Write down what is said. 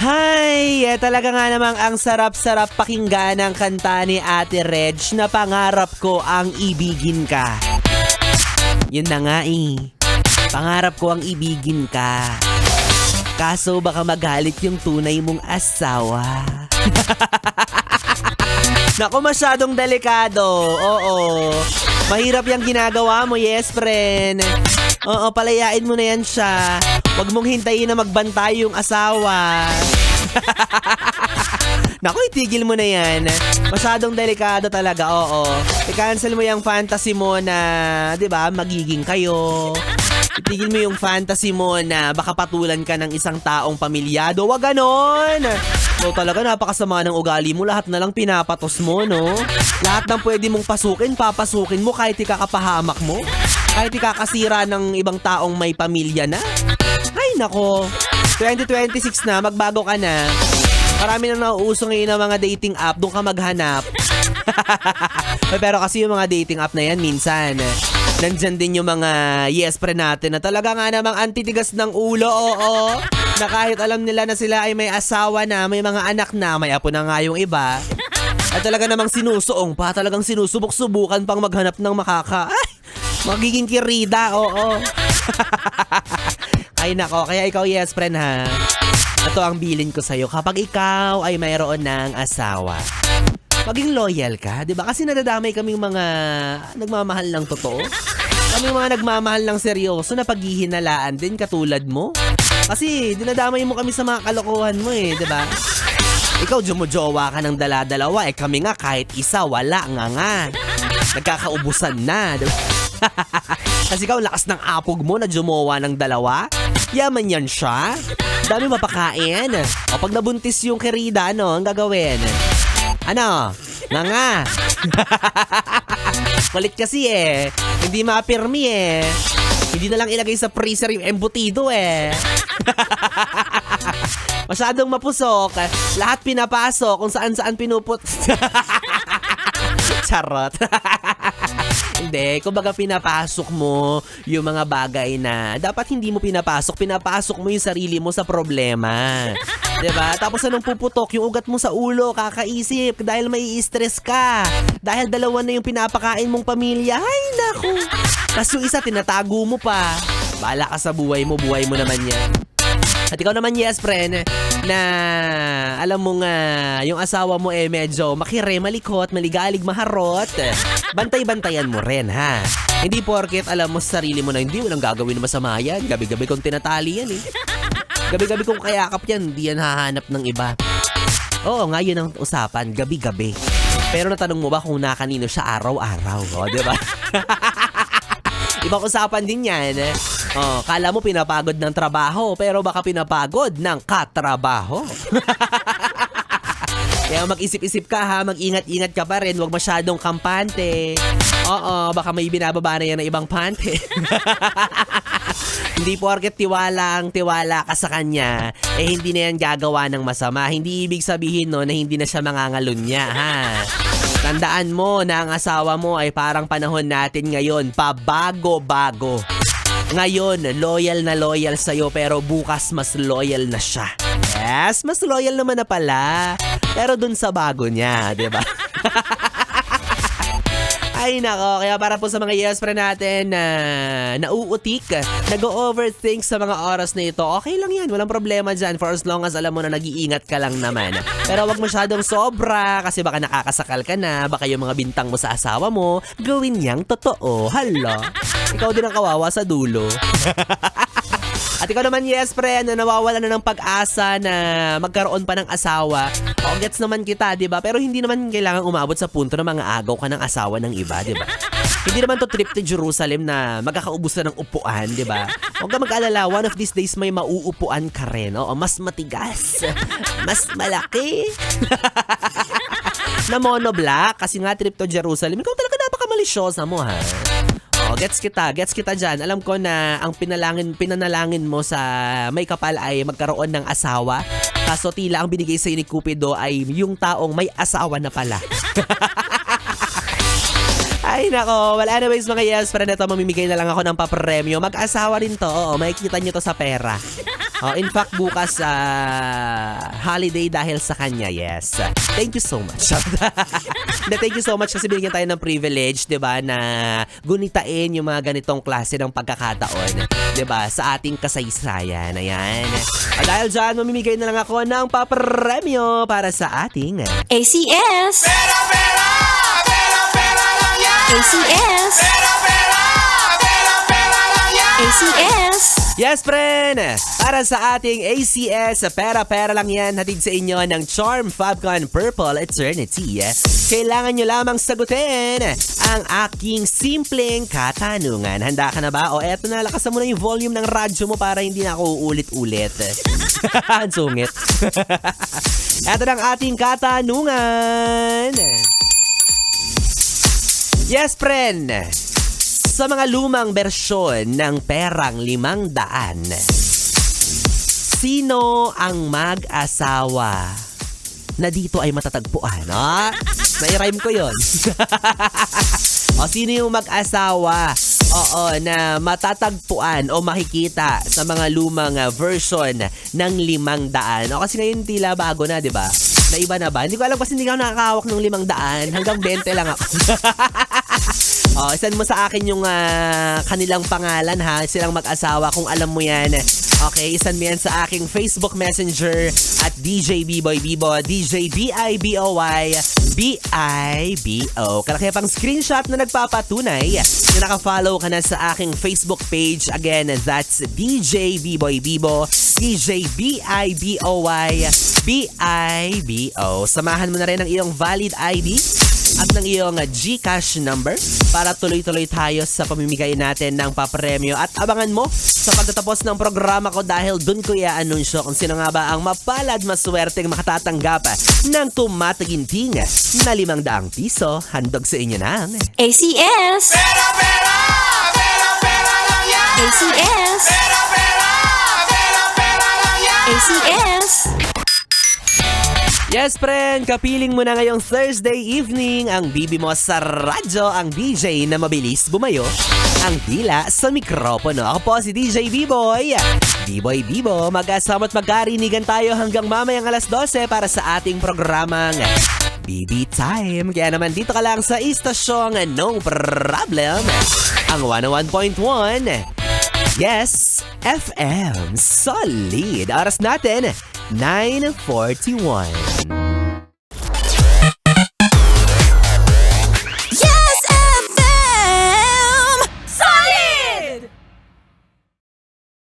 Hay, talaga nga namang ang sarap-sarap pakinggan ang kanta ni Ate Reg na pangarap ko ang ibigin ka. Yun na nga eh. Pangarap ko ang ibigin ka. Kaso baka magalit yung tunay mong asawa. Naku, masyadong delikado. Oo. Mahirap yung ginagawa mo, yes, friend. Oo, palayain mo na yan siya. Huwag mong hintayin na magbantay yung asawa. Naku, itigil mo na yan. Masyadong delikado talaga, oo. I-cancel mo yung fantasy mo na, di ba, magiging kayo. Itigil mo yung fantasy mo na baka patulan ka ng isang taong pamilyado. Wag ganon! So talaga napakasama ng ugali mo. Lahat na lang pinapatos mo, no? Lahat ng pwede mong pasukin, papasukin mo kahit ikakapahamak mo. Kahit ikakasira ng ibang taong may pamilya na. Ay nako, 2026 na, magbago ka na. Marami na nauuso ngayon ng mga dating app, doon ka maghanap. Pero kasi yung mga dating app na yan, minsan, nandyan din yung mga yes friend natin na talaga nga namang antitigas ng ulo, oo. Na kahit alam nila na sila ay may asawa na, may mga anak na, may apo na nga yung iba. At talaga namang sinusuong pa, talagang sinusubok-subukan pang maghanap ng magiging kirida, oo. Ay nako, kaya ikaw yes friend ha. Ito ang bilin ko sa'yo, kapag ikaw ay mayroon ng asawa, maging loyal ka, di ba? Kasi nadadamay kaming mga nagmamahal ng totoo. Kaming mga nagmamahal ng seryoso na paghihinalaan din katulad mo. Kasi dinadamay mo kami sa mga kalokohan mo eh, di ba? Ikaw jumujowa ka ng dala-dalawa, kami nga kahit isa, wala nga. Nagkakaubusan na, di ba? Kasi ikaw lakas ng apog mo na jumowa ng dalawa. Yaman yan siya. Dami mapakain. O pag nabuntis yung kirida, ano ang gagawin? Ano? Nga. Kulit kasi eh. Hindi mapirmi eh. Hindi na lang ilagay sa freezer yung embutido eh. Masyadong mapusok. Lahat pinapasok kung saan-saan pinuput. Charot. Hindi, kumbaga pinapasok mo yung mga bagay na dapat hindi mo pinapasok. Pinapasok mo yung sarili mo sa problema. Diba? Tapos anong puputok? Yung ugat mo sa ulo, kakaisip dahil may stress ka. Dahil dalawa na yung pinapakain mong pamilya. Ay, naku. Tapos yung isa, tinatago mo pa. Bahala ka sa buhay mo naman yan. At ikaw naman, yes, friend, na alam mo nga, yung asawa mo medyo malikot, maligalig, maharot. Bantay-bantayan mo rin, ha? Hindi porket alam mo sa sarili mo na hindi, walang gagawin na masama yan. Gabi-gabi kong tinatali yan, eh. Gabi-gabi kong kayakap yan, hindi yan hahanap ng iba. Oo nga, yun ang usapan, gabi-gabi. Pero natanong mo ba kung nakanino siya araw-araw? O, diba? Ibang usapan din yan. Oh, kala mo pinapagod ng trabaho, pero baka pinapagod ng katrabaho. Kaya mag-isip-isip ka ha, mag-ingat-ingat ka pa rin, huwag masyadong kampante. Oo, baka may binababa na yan ng ibang pante. Hindi porket tiwala ka sa kanya, hindi na yan gagawa ng masama. Hindi ibig sabihin no, na hindi na siya mangangalunya, ha? Tandaan mo na ang asawa mo ay parang panahon natin ngayon, pabago-bago. Ngayon, loyal na loyal sa'yo pero bukas mas loyal na siya. Yes, mas loyal naman na pala. Pero dun sa bago niya, di ba? Ay nako, kaya para po sa mga yes friend natin na nauutik, nag-overthink sa mga oras na ito, okay lang yan, walang problema dyan for as long as alam mo na nag-iingat ka lang naman. Pero wag masyadong sobra kasi baka nakakasakal ka na, baka yung mga bintang mo sa asawa mo, gawin niyang totoo. Hala, ikaw din ang kawawa sa dulo. At ikaw naman, yes, friend, na nawawala na ng pag-asa na magkaroon pa ng asawa. O, gets naman kita, di ba? Pero hindi naman kailangan umabot sa punto na mga agaw ka ng asawa ng iba, di ba? Hindi naman to trip to Jerusalem na magkakaubusan ng upuan, di ba? Huwag ka mag-alala, one of these days may mauupuan ka rin. Oo, mas matigas, mas malaki. Na monoblock, kasi nga trip to Jerusalem. Ikaw talaga napaka-malisyosa mo, ha? Oh, gets kita dyan. Alam ko na ang pinanalangin mo sa may kapal ay magkaroon ng asawa. Kaso tila ang binigay sa'yo ni Cupido ay yung taong may asawa na pala. Ay nako, well anyways mga yes, para na ito mamimigay na lang ako ng papremyo. Mag-asawa rin to, oo, makikita nyo to sa pera. In fact, bukas holiday dahil sa kanya, yes. Thank you so much. Thank you so much kasi binigyan tayo ng privilege, 'di ba, na gunitain yung mga ganitong klase ng pagkakataon, 'di ba, sa ating kasaysayan. Ayan. Dahil dyan, mamimigay na lang ako ng papremyo para sa ating ACS! ACS! ACS! Yes, friend! Para sa ating ACS, pera-pera lang yan, hatid sa inyo ng Charm Fabcon Purple Eternity. Kailangan nyo lamang sagutin ang aking simpleng katanungan. Handa ka na ba? O eto na, lakasan mo na yung volume ng radyo mo para hindi na ako uulit-ulit. Ang sungit. Eto na ang ating katanungan. Yes, friend! Sa mga lumang bersyon ng perang 500, sino ang mag-asawa na dito ay matatagpuan? Nai-rhyme ko yun. Sino yung mag-asawa na matatagpuan o makikita sa mga lumang version ng 500? Kasi ngayon tila bago na, di ba? Na iba na ba? Hindi ko alam kasi hindi ako nakakahawak ng 500. Hanggang 20 lang ako. Send mo sa akin yung kanilang pangalan ha, silang mag-asawa kung alam mo yan. Okay, send mo yan sa aking Facebook Messenger at DJ Biboy Bibo, DJ BIBOY BIBO. Kalaki pang screenshot na nagpapatunay na nakafollow ka na sa aking Facebook page. Again, that's DJ Biboy Bibo, DJ BIBOY BIBO. Samahan mo na rin ang iyong valid ID at ng iyong GCash number para tuloy-tuloy tayo sa pamimigay natin ng papremyo. At abangan mo sa pagtatapos ng programa ko dahil dun ko i-anunsyo kung sino nga ba ang mapalad maswerteng makatatanggap ng tumataginting na 500 piso. Handog sa inyo ng ACS! ACS! ACS! Yes, friend! Kapiling mo na ngayong Thursday evening ang bibi mo sa radyo, ang DJ na mabilis bumayo ang dila sa mikropono. Ako po si DJ B-Boy. B-Boy Bibo, mag-asama at magkarinigan tayo hanggang mamayang alas 12 para sa ating programang BB Time. Kaya naman dito ka lang sa istasyong No Problem, ang 101.1 Yes FM. Solid! Oras natin 9:41.